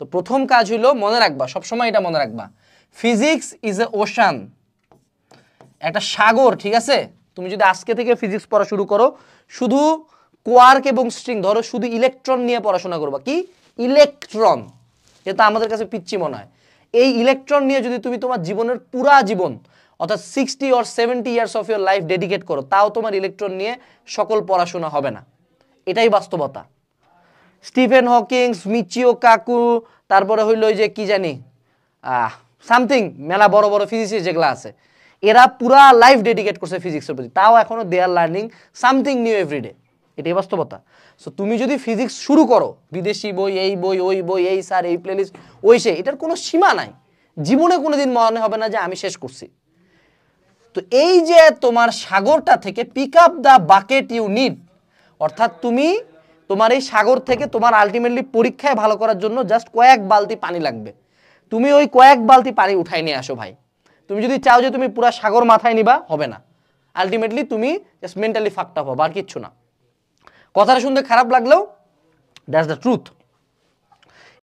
তো প্রথম কাজ হলো মনে রাখবা, সবসময় এটা মনে রাখবা, ফিজিক্স ইজ এ ওশান, একটা সাগর, ঠিক আছে? তুমি যদি আজকে থেকে ফিজিক্স পড়া শুরু করো, শুধু কোয়ার্ক এবং স্ট্রিং ধরো, শুধু ইলেকট্রন নিয়ে পড়াশোনা করবা। কি? ইলেকট্রন। এটা আমাদের কাছে পিচ্ছি মনে হয়। এই ইলেকট্রন নিয়ে যদি তুমি তোমার জীবনের পুরা জীবন অর্থাৎ 60 or 70 years of your life dedicate করো, তাও তোমার ইলেকট্রন নিয়ে সকল পড়াশোনা হবে না। এটাই বাস্তবতা। স্টিফেন হকিংস, মিচিও কাকু, তারপরে হইল ওই যে কি জানি সামথিং, মেলা বড় বড় ফিজিসিস্ট যেগুলো আছে, এরা পুরা লাইফ ডেডিকেট করছে ফিজিক্সের প্রতি, তাও এখনো they are learning something new everyday. এটাই বাস্তবতা। সো তুমি যদি ফিজিক্স শুরু করো, বিদেশি বই, এই বই, ওই বই, এই স্যার, এই প্লেলিস্ট, ওই সে, এটার কোনো সীমা নাই। জীবনে কোনোদিন মনে হবে না যে আমি শেষ করছি। তো এই যে তোমার সাগরটা থেকে pick up the bucket you need, অর্থাৎ তুমি তোমার এই সাগর থেকে তোমার আলটিমেটলি পরীক্ষায় ভালো করার জন্য জাস্ট কয়েক বালতি পানি লাগবে। তুমি ওই কয়েক বালতি পানি উঠাই নিয়ে আসো ভাই। তুমি যদি চাও যে তুমি পুরো সাগর মাথায় নিবা, হবে না। আলটিমেটলি তুমি জাস্ট মেন্টালি ফাকড আপ হবে, আর কিচ্ছু না। কথাটা শুনতে খারাপ লাগলেও দ্যাটস দ্য ট্রুথ।